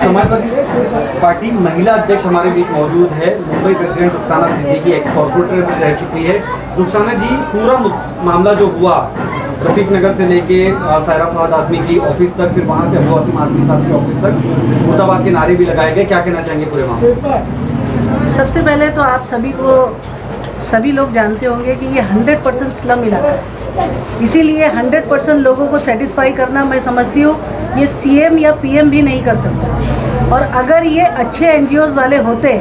Samajwadi party महिला अध्यक्ष हमारे बीच मौजूद है। Mumbai president Rukhsana Siddiqui x corporator भी रह चुकी है। रुखसाना जी, पूरा मामला जो हुआ रफीक नगर से लेके सायरा फवाद आदमी की ऑफिस तक, फिर वहाँ से अबू आसिम आदमी साहब की ऑफिस तक मुर्दाबाद के नारे भी लगाए गए, क्या कहना चाहेंगे पूरे मामले? सबसे पहले तो आप सभी लोग जानते होंगे कि ये 100% स्लम इलाका है, इसीलिए 100% लोगों को सेटिस्फाई करना मैं समझती हूँ ये सीएम या पीएम भी नहीं कर सकता। और अगर ये अच्छे एनजीओज वाले होते,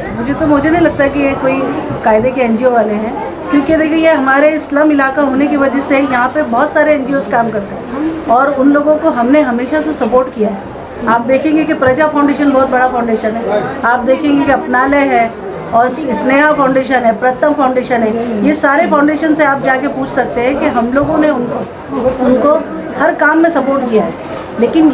मुझे नहीं लगता कि ये कोई कायदे के एनजीओ वाले हैं, क्योंकि देखिए ये हमारे स्लम इलाका होने की वजह से यहाँ पे बहुत सारे एनजीओज काम करते हैं और उन लोगों को हमने हमेशा से सपोर्ट किया है। आप देखेंगे कि प्रजा फाउंडेशन बहुत बड़ा फाउंडेशन है, आप देखेंगे कि अपनालय है और स्नेहा फाउंडेशन है, प्रथम फाउंडेशन है। ये सारे फाउंडेशन से आप जाके पूछ सकते हैं कि हम लोगों ने उनको हर काम में सपोर्ट किया है। लेकिन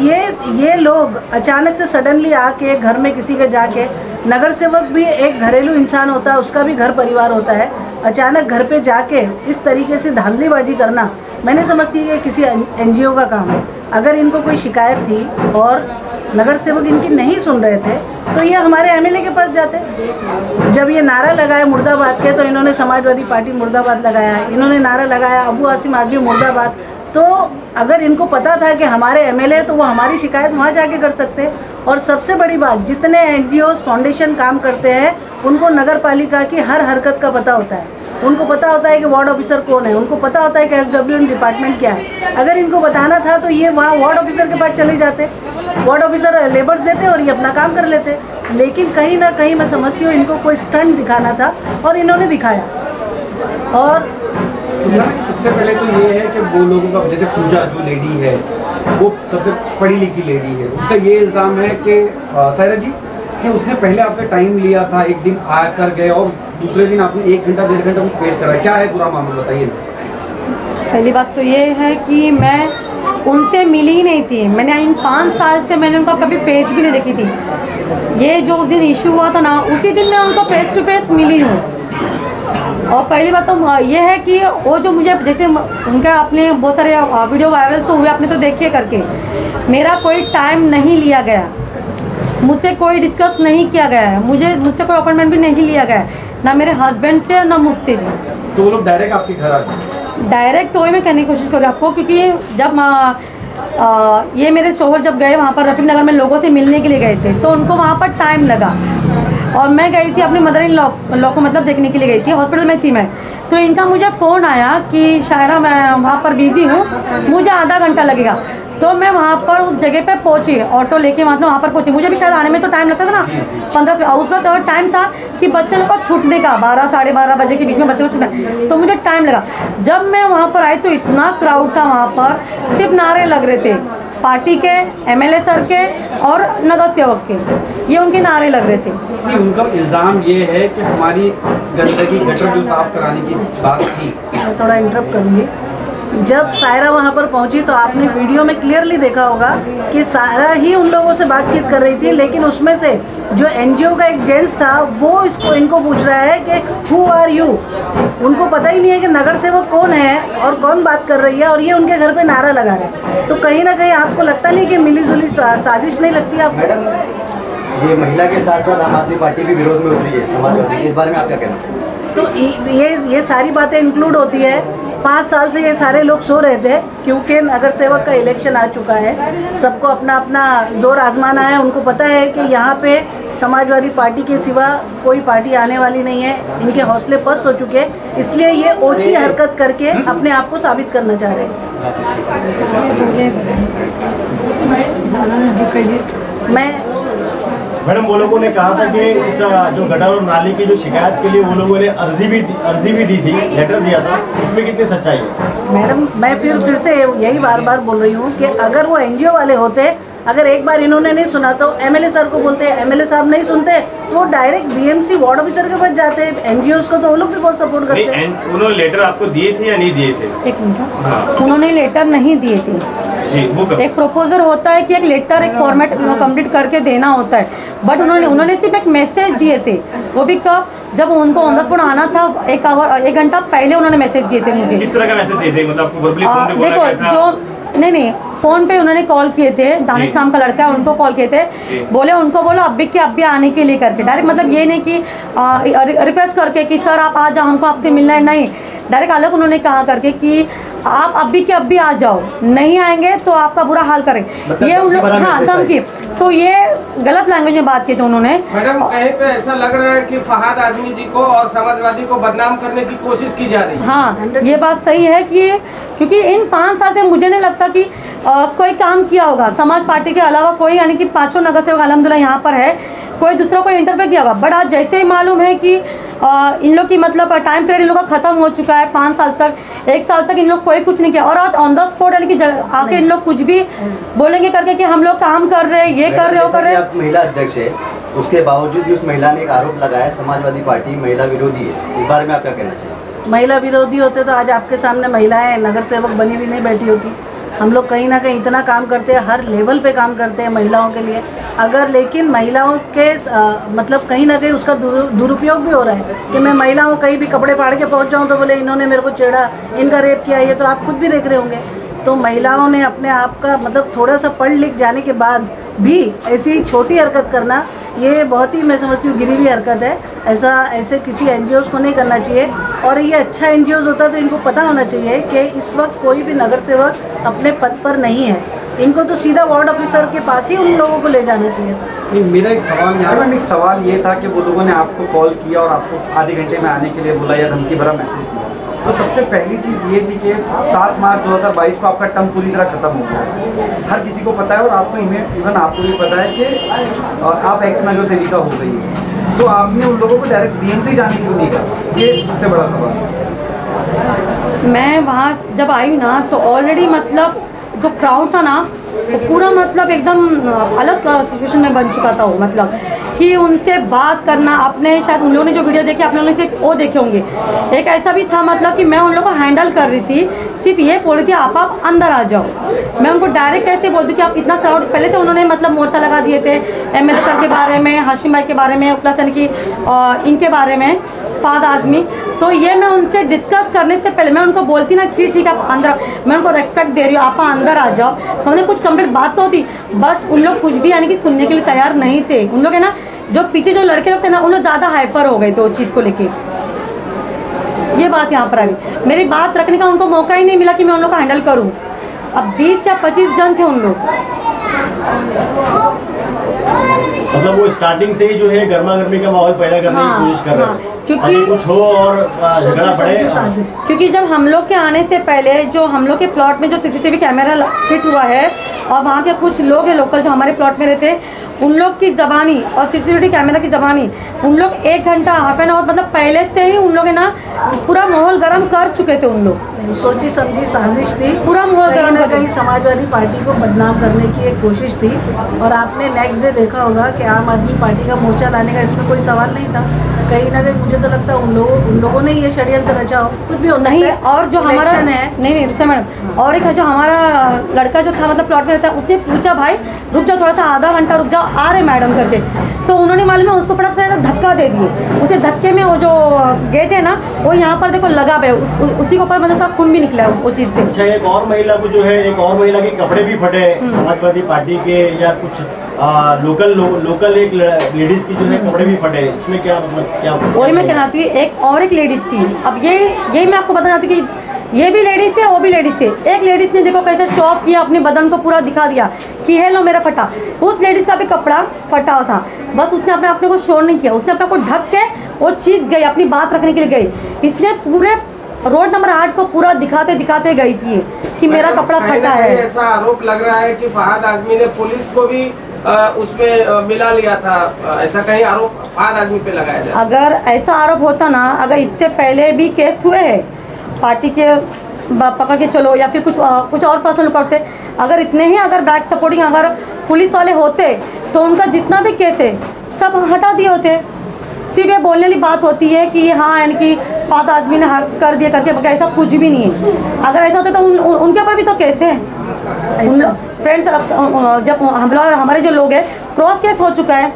ये लोग अचानक से सडनली आके घर में किसी के जाके, नगर सेवक भी एक घरेलू इंसान होता है, उसका भी घर परिवार होता है, अचानक घर पे जाके इस तरीके से धांधलीबाजी करना मैं नहीं समझती कि किसी एनजीओ का काम है। अगर इनको कोई शिकायत थी और नगर सेवक इनकी नहीं सुन रहे थे तो ये हमारे एमएलए के पास जाते। जब ये नारा लगाया मुर्दाबाद के तो इन्होंने समाजवादी पार्टी मुर्दाबाद लगाया, इन्होंने नारा लगाया अबू आसिम आदमी मुर्दाबाद। तो अगर इनको पता था कि हमारे एमएलए तो वो हमारी शिकायत वहाँ जाके कर सकते। और सबसे बड़ी बात, जितने एनजीओ फाउंडेशन काम करते हैं उनको नगर पालिका की हर हरकत का पता होता है, उनको पता होता है कि वार्ड ऑफिसर कौन है, उनको पता होता है कि एसडब्ल्यूएम डिपार्टमेंट क्या है। अगर इनको बताना था तो ये वहाँ वार्ड ऑफिसर के पास चले जाते, वार्ड ऑफिसर लेबर्स देते और ये अपना काम कर लेते। लेकिन कहीं ना कहीं मैं समझती हूँ इनको कोई स्टंट दिखाना था और इन्होंने दिखाया। और सबसे पहले तो ये है कि वो लोगों का, जैसे पूजा जो लेडी है वो सबसे पढ़ी लिखी लेडी है, उसका ये इल्ज़ाम है कि सायरा जी कि उसने पहले आपसे टाइम लिया था, एक दिन आकर गए और दूसरे दिन आपने 1 घंटा 1.5 घंटा कुछ वेट करा। क्या है पूरा मामला, बताइए ना। पहली बात तो ये है कि मैं उनसे मिली ही नहीं थी। मैंने इन 5 साल से मैंने उनका कभी फेस भी नहीं देखी थी। ये जो दिन इशू हुआ था ना, उसी दिन मैं उनको फेस टू फेस मिली हूँ। और पहली बात तो ये है कि वो जो मुझे, जैसे उनका आपने बहुत सारे वीडियो वायरल तो हुए, आपने तो देखिए करके, मेरा कोई टाइम नहीं लिया गया, मुझसे कोई डिस्कस नहीं किया गया है, मुझसे कोई अपॉइंटमेंट भी नहीं लिया गया है, ना मेरे हस्बैंड से ना मुझसे भी। तो वो लोग डायरेक्ट आपके घर आ गए? डायरेक्ट तो वही मैं कहने की कोशिश कर रही हूँ आपको, क्योंकि जब ये मेरे शोहर जब गए वहाँ पर रफीक नगर में लोगों से मिलने के लिए गए थे तो उनको वहाँ पर टाइम लगा। और मैं गई थी अपनी मदर इन लॉ को मतलब देखने के लिए गई थी, हॉस्पिटल में थी मैं। तो इनका मुझे फ़ोन आया कि शायरा मैं वहाँ पर बिज़ी हूँ, मुझे आधा घंटा लगेगा। तो मैं वहाँ पर उस जगह पे पहुँची, ऑटो लेके मतलब वहाँ पर पहुँची। मुझे भी शायद आने में तो टाइम लगता था ना, 15 उस वक्त टाइम था कि बच्चे लोग का छूटने का 12 साढ़े 12 बजे के बीच में बच्चे को छूटना, तो मुझे टाइम लगा। जब मैं वहाँ पर आई तो इतना क्राउड था वहाँ पर, सिर्फ नारे लग रहे थे पार्टी के, एमएलए सर के और नगर सेवक के, ये उनके नारे लग रहे थे। उनका इल्ज़ाम ये है कि हमारी गंदगी गटर जो साफ कराने की बात थी। मैं थोड़ा इंटरप्ट करूँगी। जब सायरा वहाँ पर पहुँची तो आपने वीडियो में क्लियरली देखा होगा कि सायरा ही उन लोगों से बातचीत कर रही थी, लेकिन उसमें से जो एनजीओ का एक जेंट्स था वो इनको पूछ रहा है कि हु आर यू। उनको पता ही नहीं है कि नगर सेवक कौन है और कौन बात कर रही है, और ये उनके घर पे नारा लगा रहे हैं। तो कहीं ना कहीं आपको लगता नहीं कि मिली जुली साजिश नहीं लगती आपको? मैडम, ये महिला के साथ साथ आम आदमी पार्टी भी विरोध में उतरी है समाजवादी, इस बारे में आप क्या कहना है? तो ये सारी बातें इंक्लूड होती है। 5 साल से ये सारे लोग सो रहे थे क्योंकि नगर सेवक का इलेक्शन आ चुका है, सबको अपना अपना जोर आजमाना है। उनको पता है कि यहाँ पे समाजवादी पार्टी के सिवा कोई पार्टी आने वाली नहीं है, इनके हौसले पस्त हो चुके हैं, इसलिए ये ओछी हरकत करके अपने आप को साबित करना चाह रहे हैं। मैडम, वो लोगों ने कहा था कि इस जो गटर और नाली की जो शिकायत के लिए वो लोगों ने अर्जी भी दी थी, लेटर दिया था, इसमें कितनी सच्चाई है? मैडम, मैं फिर से यही बार बार बोल रही हूँ कि अगर वो एनजीओ वाले होते, अगर एक बार इन्होंने नहीं सुना तो एमएलए सर को बोलते, एमएलए साहब नहीं सुनते तो वो डायरेक्ट बीएमसी वार्ड ऑफिसर के पास जाते। एनजीओ को तो वो लोग भी बहुत सपोर्ट करते हैं। उन्होंने लेटर आपको दिए थे या नहीं दिए थे? एक मिनट, उन्होंने लेटर नहीं दिए थे जी। वो एक प्रोपोजल होता है कि एक लेटर, एक फॉर्मेट कंप्लीट करके देना होता है, बट उन्होंने सिर्फ एक मैसेज दिए थे। वो भी कब, जब उनको ऑन द स्पॉट आना था 1 घंटा पहले उन्होंने मैसेज दिए थे मुझे। किस तरह का मैसेज दिए थे? मतलब आपको देखो, जो नहीं फ़ोन पे उन्होंने कॉल किए थे, दानिश नाम का लड़का है, उनको कॉल किए थे, बोले उनको बोलो अभी के अभी आने के लिए करके, डायरेक्ट मतलब ये नहीं कि रिक्वेस्ट करके कि सर आप आ जाओ, हमको आपसे मिलना है, नहीं, डायरेक्ट अलग उन्होंने कहा करके कि आप अभी के अभी आ जाओ, नहीं आएंगे तो आपका बुरा हाल करेंगे, मतलब ये उन लोग, हाँ धमकी, तो ये गलत लैंग्वेज में बात की थी उन्होंने। मैडम कहीं पे ऐसा लग रहा है कि फहाद आजमी जी को और समाजवादी को बदनाम करने की कोशिश की जा रही है। हाँ, ये बात सही है कि क्योंकि इन 5 साल से मुझे नहीं लगता कि कोई काम किया होगा समाज पार्टी के अलावा, कोई यानी कि 5 नगर सेवक अल्हम्दुलिल्लाह यहाँ पर है, कोई दूसरा कोई इंटरफेयर किया होगा, बट आज जैसे ही मालूम है कि इन लोग की मतलब टाइम पीरियड इन लोग का ख़त्म हो चुका है, 5 साल तक, 1 साल तक इन लोग कोई कुछ नहीं किया, और आज ऑन द स्पॉट यानी कि आके इन लोग कुछ भी बोलेंगे करके कि हम लोग काम कर रहे हैं, ये कर रहे हो, कर रहे हैं। आप महिला अध्यक्ष है, उसके बावजूद भी उस महिला ने एक आरोप लगाया समाजवादी पार्टी महिला विरोधी है, इस बारे में आप क्या कहना चाहिए? महिला विरोधी होते तो आज आपके सामने महिलाएं नगर सेवक बनी भी नहीं बैठी होती। हम लोग कहीं ना कहीं इतना काम करते हैं, हर लेवल पे काम करते हैं महिलाओं के लिए, अगर लेकिन महिलाओं के मतलब कहीं ना कहीं उसका दुरुपयोग भी हो रहा है कि मैं महिलाओं कहीं भी कपड़े फाड़ के पहुंच जाऊं तो बोले इन्होंने मेरे को छेड़ा, इनका रेप किया, ये तो आप खुद भी देख रहे होंगे। तो महिलाओं ने अपने आप का मतलब थोड़ा सा पढ़ लिख जाने के बाद भी ऐसी छोटी हरकत करना, ये बहुत ही मैं समझती हूँ गिरी हुई हरकत है। ऐसे किसी एनजीओज़ को नहीं करना चाहिए, और ये अच्छा एनजीओज़ होता तो इनको पता होना चाहिए कि इस वक्त कोई भी नगर सेवक अपने पद पर नहीं है, इनको तो सीधा वार्ड ऑफिसर के पास ही उन लोगों को ले जाना चाहिए था। नहीं, मेरा एक सवाल यहाँ मैम, एक सवाल ये था कि वो लोगों ने आपको कॉल किया और आपको आधे घंटे में आने के लिए बोला या धमकी भरा मैसेज दिया, तो सबसे पहली चीज़ ये थी कि 7 मार्च 2022 को आपका टर्म पूरी तरह खत्म हो गया, हर किसी को पता है, और आपको इवन आपको भी पता है कि आप एक्स नगर सेविका हो गई है, तो आपने उन लोगों को डायरेक्ट बीएमसी जाने क्यों नहीं कहा? ये सबसे बड़ा सवाल है। मैं वहाँ जब आई ना तो ऑलरेडी मतलब जो क्राउड था ना वो पूरा मतलब एकदम अलग सिचुएशन में बन चुका था, वो मतलब कि उनसे बात करना, आपने शायद उन लोगों ने जो वीडियो देखी आप लोगों ने वो देखे होंगे, एक ऐसा भी था मतलब कि मैं उन लोगों को हैंडल कर रही थी, सिर्फ ये बोल रही थी आप अंदर आ जाओ, मैं उनको डायरेक्ट ऐसे बोलती कि आप इतना क्राउड, पहले से उन्होंने मतलब मोर्चा लगा दिए थे एमएलए सर के बारे में, हाशिम भाई के बारे में, प्लस यानी कि इनके बारे में, फहाद आजमी, तो ये मैं उनसे डिस्कस करने से पहले मैं उनको बोलती ना कि ठीक है आप अंदर, मैं उनको रेस्पेक्ट दे रही हूँ, आप अंदर आ जाओ, हमने कुछ कंप्लीट बात तो होती, बट उन लोग कुछ भी यानी कि सुनने के लिए तैयार नहीं थे। उन लोग है ना जो पीछे जो लड़के लोग थे ना उन लोग ज़्यादा हाइपर हो गए थे उस चीज़ को लेके, ये बात यहाँ पर आ गई, मेरी बात रखने का उनको मौका ही नहीं मिला कि मैं उन लोग को हैंडल करूँ। अब 20 या 25 जन थे उन लोग, मतलब वो स्टार्टिंग से ही जो है गर्मा गर्मी का माहौल पैदा करने की कोशिश कर रहे हैं, क्योंकि कुछ हो और झगड़ा पड़े। क्योंकि जब हम लोग के आने से पहले जो हम लोग के प्लॉट में जो सीसीटीवी कैमरा फिट हुआ है और वहाँ के कुछ लोग हैं लोकल जो हमारे प्लॉट में रहते, उन लोग की ज़बानी और सीसीटीवी कैमरा की ज़बानी, उन लोग 1 घंटा हाफ एन आवर मतलब पहले से ही उन लोग है ना पूरा माहौल गर्म कर चुके थे। उन लोग सोची समझी साजिश थी, पूरा माहौल कहीं गर्म ना कर कहीं समाजवादी पार्टी को बदनाम करने की एक कोशिश थी। और आपने नेक्स्ट डे देखा होगा कि आम आदमी पार्टी का मोर्चा लाने का इसमें कोई सवाल नहीं था। कहीं ना कहीं मुझे तो लगता है उन लोगों ने ये षड्यंत्र रचा हो, कुछ भी हो नहीं। सकता है। और जो हमारा है नहीं रुका मैडम, और एक है जो हमारा लड़का जो था मतलब प्लॉट में रहता है, उसने पूछा भाई रुक जाओ थोड़ा सा, आधा घंटा रुक जाओ, आ रहे मैडम करके, तो उन्होंने मालूम है उसको फटाक से धक्का दे दिए। उसे धक्के में वो जो गेट है ना वो यहाँ पर देखो लगा है, उसी के ऊपर मतलब खून भी निकला है वो चीज़ से। अच्छा, एक और महिला को जो है, एक और महिला के कपड़े भी फटे समाजवादी पार्टी के, या कुछ लोकल एक लेडीज की जो है कपड़े भी फटे, इसमें क्या मतलब क्या? वही मैं कहना थी, एक और एक लेडीज थी। अब यही मैं आपको बताना चाहती कि ये भी लेडीज है वो भी लेडीज थे। एक लेडीज ने देखो कैसे शो ऑफ किया, अपने बदन को पूरा दिखा दिया कि हे लो मेरा फटा। उस लेडीज का भी कपड़ा फटा हुआ था, बस उसने अपने को शो नहीं किया, उसने अपने को ढक के वो चीज़ गई, अपनी बात रखने के लिए गई। इसने पूरे रोड नंबर 8 को पूरा दिखाते दिखाते गई थी कि मेरा कपड़ा फटा है। ऐसा आरोप लग रहा है कि फहाद आजमी ने पुलिस को भी उसमें मिला लिया था, ऐसा कहीं आरोप फहाद आजमी पे लगाया जाए? अगर ऐसा आरोप होता ना, अगर इससे पहले भी केस हुए हैं पार्टी के पकड़ के चलो या फिर कुछ और पर्सनल रिकॉर्ड से, अगर इतने ही अगर बैक सपोर्टिंग अगर पुलिस वाले होते तो उनका जितना भी केस है सब हटा दिए होते। सिर्फ ये बोलने वाली बात होती है कि हाँ यानी कि फहाद आजमी ने हक कर दिया करके, ऐसा कुछ भी नहीं है। अगर ऐसा होता तो उनके ऊपर भी तो केस है। उन फ्रेंड्स जब हम लोग हमारे जो लोग हैं क्रॉस केस हो चुका है,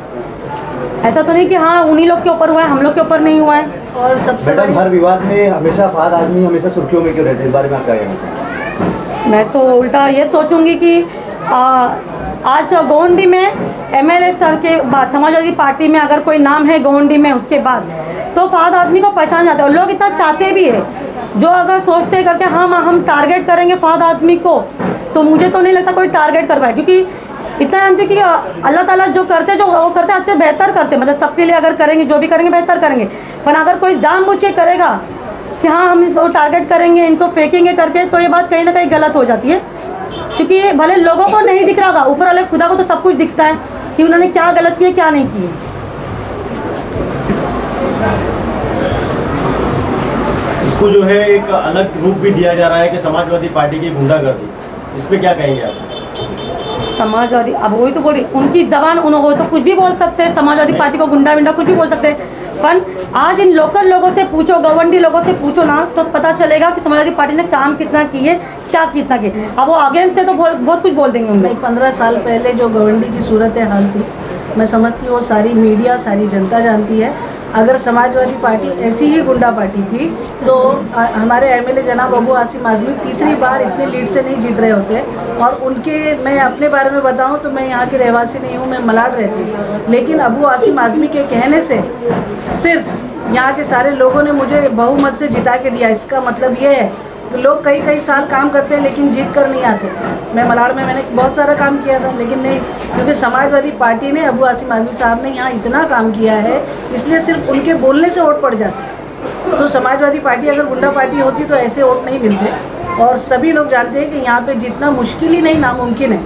ऐसा तो नहीं कि हाँ उन्हीं लोग के ऊपर हुआ है हम लोग के ऊपर नहीं हुआ है। और सबसे मैडम हर विवाद में हमेशा फहाद आजमी हमेशा सुर्खियों में क्यों रहते हैं, इस बारे में आप क्या कहना चाहिए? मैं तो उल्टा ये सोचूंगी कि आज गोवंडी में एमएलए सर के बाद समाजवादी पार्टी में अगर कोई नाम है गोवंडी में, उसके बाद तो फहद आज़मी को पहचान जाते हैं और लोग इतना चाहते भी है। जो अगर सोचते करके हम टारगेट करेंगे फहद आज़मी को, तो मुझे तो नहीं लगता कोई टारगेट कर पाए, क्योंकि इतना जानते कि अल्लाह ताला जो करते जो वो करते अच्छे बेहतर करते, मतलब सबके लिए अगर करेंगे जो भी करेंगे बेहतर करेंगे। पर अगर कोई जानबूझ के करेगा कि हाँ हम इसको टारगेट करेंगे, इनको फेंकेंगे करके, तो ये बात कहीं ना कहीं गलत हो जाती है। क्योंकि ये भले लोगों को नहीं दिख रहा होगा, ऊपर वाले खुदा को तो सब कुछ दिखता है कि उन्होंने क्या गलत किया क्या नहीं किया। इसको जो है एक अलग रूप भी दिया जा रहा है कि समाजवादी पार्टी की गुंडागर्दी, इस पे क्या कहेंगे आप? समाजवादी, अब वही तो बोल रही, उनकी जबान वो तो कुछ भी बोल सकते हैं, समाजवादी पार्टी को गुंडा विंडा कुछ भी बोल सकते हैं। पर आज इन लोकल लोगों से पूछो, गवंडी लोगों से पूछो ना, तो पता चलेगा कि समाजवादी पार्टी ने काम कितना किए, क्या कितना किए। अब वो अगेंस्ट से तो बहुत कुछ बोल देंगे उन्हें। 15 साल पहले जो गवंडी की सूरत हाल थी, मैं समझती हूँ वो सारी मीडिया सारी जनता जानती है। अगर समाजवादी पार्टी ऐसी ही गुंडा पार्टी थी तो हमारे एमएलए जनाब अबू आसिम आज़मी तीसरी बार इतने लीड से नहीं जीत रहे होते। और उनके, मैं अपने बारे में बताऊं तो मैं यहाँ की रहवासी नहीं हूँ, मैं मलाड रहती हूँ, लेकिन अबू आसिम आज़मी के कहने से सिर्फ यहाँ के सारे लोगों ने मुझे बहुमत से जिता के दिया। इसका मतलब ये है कि लोग कई साल काम करते हैं लेकिन जीत कर नहीं आते। मैं मलाड में मैंने बहुत सारा काम किया था, लेकिन नहीं, क्योंकि समाजवादी पार्टी ने, अबू आसिम आज़मी साहब ने यहाँ इतना काम किया है, इसलिए सिर्फ उनके बोलने से वोट पड़ जाते। तो समाजवादी पार्टी अगर गुंडा पार्टी होती तो ऐसे वोट नहीं मिलते। और सभी लोग जानते हैं कि यहाँ पे जीतना मुश्किल ही नहीं, नामुमकिन है,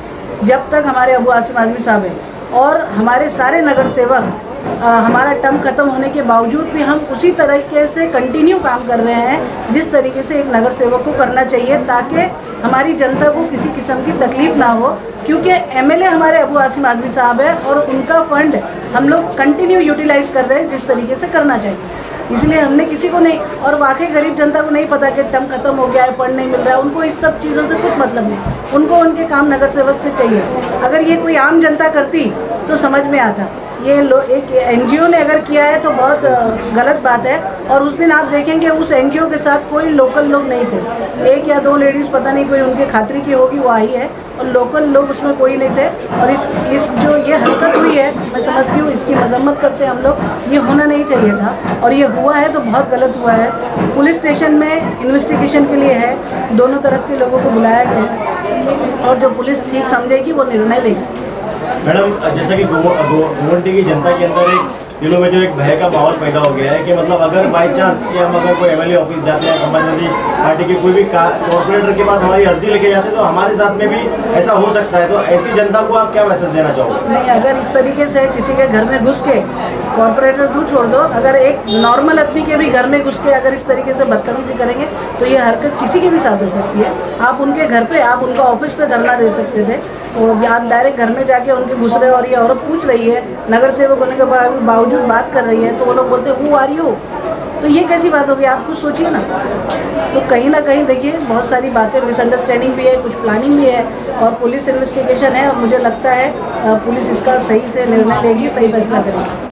जब तक हमारे अबू आसिम आज़मी साहब हैं। और हमारे सारे नगर सेवक, हमारा टर्म ख़त्म होने के बावजूद भी हम उसी तरीके से कंटिन्यू काम कर रहे हैं जिस तरीके से एक नगर सेवक को करना चाहिए, ताकि हमारी जनता को किसी किस्म की तकलीफ़ ना हो। क्योंकि एमएलए हमारे अबू आसिम आज़मी साहब है और उनका फ़ंड हम लोग कंटिन्यू यूटिलाइज़ कर रहे हैं जिस तरीके से करना चाहिए। इसलिए हमने किसी को नहीं, और वाकई गरीब जनता को नहीं पता कि टर्म खत्म हो गया है, फंड नहीं मिल रहा है, उनको इस सब चीज़ों से कुछ मतलब नहीं। उनको उनके काम नगर सेवक से चाहिए। अगर ये कोई आम जनता करती तो समझ में आता। ये एक एनजीओ ने अगर किया है तो बहुत गलत बात है। और उस दिन आप देखेंगे उस एनजीओ के साथ कोई लोकल लोग नहीं थे, 1 या 2 लेडीज़ पता नहीं कोई उनके खातिर की होगी वो आई है, और लोकल लोग उसमें कोई नहीं थे। और इस जो ये हरकत हुई है, मैं समझती हूँ इसकी मजम्मत करते हैं हम लोग। ये होना नहीं चाहिए था और ये हुआ है तो बहुत गलत हुआ है। पुलिस स्टेशन में इन्वेस्टिगेशन के लिए है, दोनों तरफ के लोगों को बुलाया गया है और जो पुलिस ठीक समझेगी वो निर्णय लेगी। मैडम, जैसा कि गोवंडी की जनता के अंदर एक दिलों में जो एक भय का माहौल पैदा हो गया है कि मतलब अगर बाई चांस कि हम अगर कोई एमएलए ऑफिस जाते हैं, समाजवादी पार्टी के कोई भी कॉर्पोरेटर के पास हमारी अर्जी लेके जाते हैं तो हमारे साथ में भी ऐसा हो सकता है। तो ऐसी जनता को आप क्या मैसेज देना चाहोगे? नहीं, अगर इस तरीके से किसी के घर में घुस के, कॉर्पोरेटर दूर छोड़ दो, अगर एक नॉर्मल आदमी के भी घर में घुस के अगर इस तरीके से बदतमीजी करेंगे तो ये हरकत किसी के भी साथ हो सकती है। आप उनके घर पे, आप उनका ऑफिस पे धरना दे सकते थे, और आप डायरेक्ट घर में जाके उनके घुस रहे हो और ये औरत पूछ रही है, नगर सेवक होने के बावजूद बात कर रही है, तो वो लोग बोलते हैं हु आर यू। तो ये कैसी बात होगी? आप कुछ सोचिए ना। तो कहीं ना कहीं देखिए बहुत सारी बातें, मिसअंडरस्टैंडिंग भी है, कुछ प्लानिंग भी है, और पुलिस इन्वेस्टिगेशन है, और मुझे लगता है पुलिस इसका सही से निर्णय लेगी, सही फैसला करेगी।